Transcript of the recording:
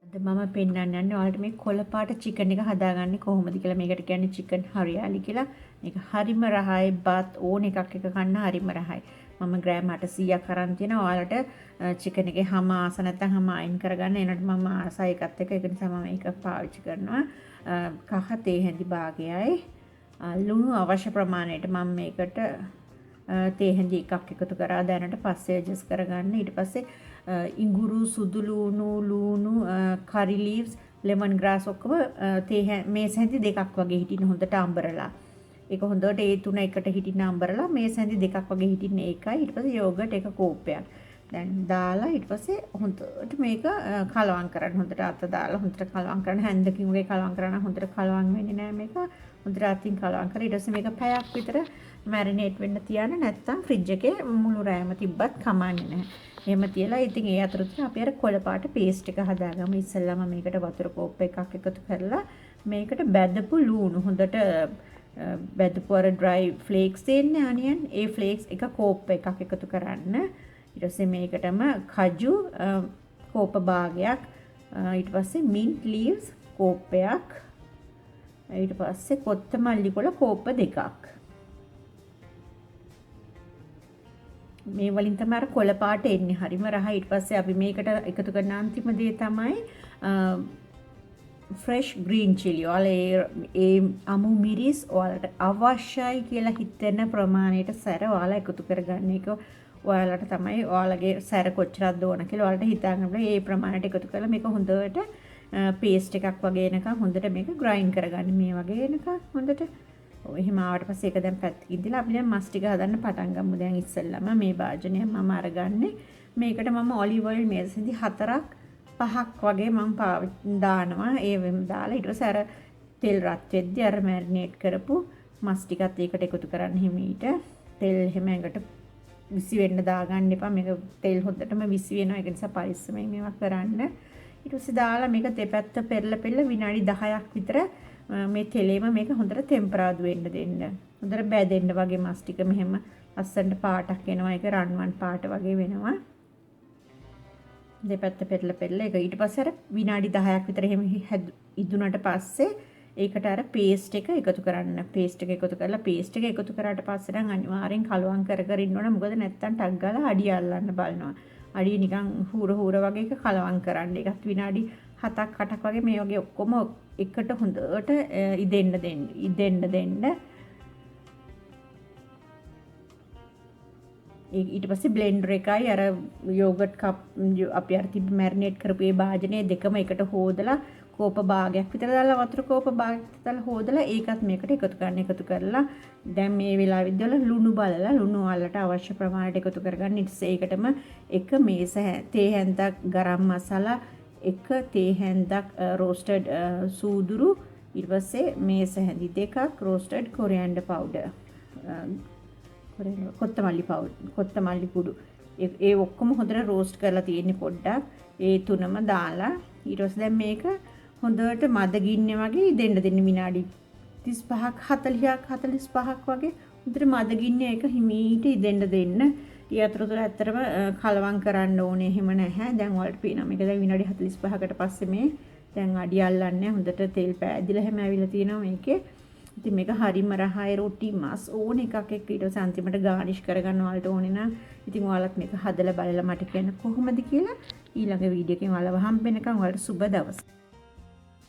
අද මම පෙන්නන්න යන්නේ ඔයාලට මේ කොළ පාට චිකන් එක හදාගන්නේ කොහොමද කියලා. මේකට කියන්නේ චිකන් හරියාලි කියලා. මේක හරිම රහයි, බත් ඕන එකක් එක කන්න හරිම රහයි. මම ග්‍රෑම් 800ක් අරන් තියෙනවා. ඔයාලට චිකන් එකේ හැම ආස නැත්නම් හැම අයින් කරගන්න. එනකොට මම ආසයි එකත් එක. ඒක නිසා මම මේක පාවිච්චි කරනවා. කහ තේ හැඳි භාගයයි ලුණු අවශ්‍ය ප්‍රමාණයට මම මේකට තේ හැඳි එකක් එකතු කරා දැනට පස්සේ ඇඩ්ජස්ට් කරගන්න. ඊට පස්සේ ඉඟුරු, සුදු ලුණු, curry leaves, lemongrass ඔක්කොම මේස හැඳි දෙකක් වගේ හිටින්න හොඳට අඹරලා. ඒක හොඳට ඒ තුන එකට හිටින්න අඹරලා මේස හැඳි දෙකක් වගේ හිටින්න ඒකයි. ඊට පස්සේ යෝගට් එක කෝප්පයක්. දැන් දාලා ඊට පස්සේ හොඳට මේක කලවම් කරන්න. හොඳට අත දාලා හොඳට කලවම් කරන්න. හැන්දකින් වගේ කලවම් කරන්න. හොඳට කලවම් වෙන්නේ නැහැ මේක. හොඳට අතින් කලවම් කරලා ඊට පස්සේ මේක පැයක් විතර මැරිනේට් වෙන්න තියන්න. නැත්තම් ෆ්‍රිජ් එකේ මුළු රෑම තිබ්බත් කමන්නේ නැහැ. එහෙම තියලා ඉතින් ඒ අතරතුර අපි අර කොළ පාට පේස්ට් එක හදාගමු. ඉස්සෙල්ලාම මේකට වතුර කෝප්ප එකක් එකතු කරලා මේකට බැදපු ලුණු හොඳට බැදපු අර ඩ්‍රයි ෆ්ලේක්ස් තියෙන්නේ අනියන් ඒ ෆ්ලේක්ස් එක කෝප්ප එකක් එකතු කරන්න. ඊට පස්සේ මේකටම කජු කෝප්ප භාගයක්, ඊට පස්සේ mint leaves කෝප්පයක්, ඊට පස්සේ කොත්තමල්ලි කොළ කෝප්ප දෙකක්. මේ වලින් තමයි අර කොළ පාට එන්නේ. හරිම රහයි. ඊට පස්සේ අපි මේකට එකතු කරන අන්තිම දේ තමයි fresh green chili. ඔයාලා ඒ අමු මිරිස් ඔයාලට අවශ්‍යයි කියලා හිතෙන ප්‍රමාණයට සැර ඔයාලා එකතු කරගන්න එක. ඔයාලට තමයි ඔයාලගේ සැර කොච්චරක්ද ඕන කියලා ඔයාලට හිතාගන්න බෑ. ඒ ප්‍රමාණයට එකතු කරලා මේක හොඳට පේස්ට් එකක් වගේ එනකන් හොඳට මේක ග්‍රයින්ඩ් කරගන්න. මේ වගේ එනකන් හොඳට. ඔය එහෙම ආවට පස්සේ ඒක දැන් පැත්තකින් දාලා අපි දැන් මස් ටික හදන්න පටන් ගමු. දැන් ඉස්සෙල්ලාම මේ භාජනය මම අරගන්නේ. මේකට මම ඔලිව් ඔයිල් මේසෙදි 4ක් වගේ මම දානවා. ඒවෙම දාලා ඊට පස්සේ අර තෙල් රත් වෙද්දි අර මැරිනේට් කරපු මස් ටිකත් ඒකට එකතු කරන්න හිමීට. තෙල් එහෙම ඇඟට විසි වෙන්න දාගන්න එපා. මේක තෙල් හොද්දටම විසි වෙනවා. ඒක නිසා පරිස්සමෙන් මේවා කරන්න. ඊට පස්සේ දාලා මේක දෙපැත්ත පෙරලා විනාඩි 10ක් විතර මේ තෙලේම මේක හොඳට ටෙම්පරාදු වෙන්න දෙන්න. හොඳට බැදෙන්න වගේ මස් ටික මෙහෙම ලස්සනට පාටක් එනවා. ඒක රන්වන් පාට වගේ වෙනවා. දෙපැත්ත පෙරලා ඒක ඊට පස්සේ අර විනාඩි 10ක් විතර එහෙම ඉදුණට පස්සේ ඒකට අර පේස්ට් එක එකතු කරන්න. පේස්ට් එක එකතු කරලා පේස්ට් එක එකතු කරාට පස්සේ නම් අනිවාර්යෙන් කලවම් කර ඉන්න ඕන. මොකද නැත්තම් ටක් ගාලා අඩිය අල්ලන්න බලනවා. අඩිය නිකන් හූර වගේ එක කලවම් කරන්න. ඒකත් විනාඩි 7ක් 8ක් වගේ මේ වගේ ඔක්කොම එකට හොඳට ඉදෙන්න දෙන්න. ඊට පස්සේ බ්ලෙන්ඩර් එකයි අර යෝගට් කප් අපි අර තිබ්බ මැරිනේට් කරපු ඒ භාජනයේ දෙකම එකට හොදලා කෝප භාගයක් විතර දාලා වතුර කෝප භාගයක් විතර දාලා හොදලා ඒකත් මේකට එකතු කරලා දැන් මේ වෙලාවෙදි වල ලුණු බලලා ලුණු වලට අවශ්‍ය ප්‍රමාණයට එකතු කරගන්න. ඊට පස්සේ ඒකටම එක මේස තේ හැන්දක් ගරම් මසලා, එක තේ හැන්දක් රෝස්ටඩ් සූදුරු, ඊට පස්සේ මේස හැඳි දෙකක් රෝස්ටඩ් කොරියන්ඩර් පවුඩර්, කොත්තමල්ලි කුඩු. ඒ ඔක්කොම හොඳට රෝස්ට් කරලා තියෙන්නේ පොඩ්ඩක්. ඒ තුනම දාලා ඊට පස්සේ දැන් මේක හොඳට මද ගින්නේ වගේ දෙන්න විනාඩි 35ක් 45ක් වගේ හොඳට මද ගින්නේ ඒක හිමීට දෙන්න. ඊ අතරතුර ඇත්තටම කලවම් කරන්න ඕනේ එහෙම නැහැ. දැන් ඔයාලට පේනවා මේක දැන් විනාඩි 45කට පස්සේ මේ දැන් අඩිය අල්ලන්නේ හොඳට තෙල් පෑදිලා හැම ඇවිල්ලා තියෙනවා මේකේ. ඉතින් මේක හරිම රහයි. රොටි මස් ඕන එකක් එක්ක ඊට පස්සේ අන්තිමට ගානිෂ් කරගන්න ඔයාලට ඕනේ නම් ඉතින් ඔයාලත් මේක හදලා බලලා මට කියන්න කොහොමද කියලා. ඊළඟ වීඩියෝ එකෙන් ඔයාලව හම්බ වෙනකන් ඔයාලට සුබ දවසක්.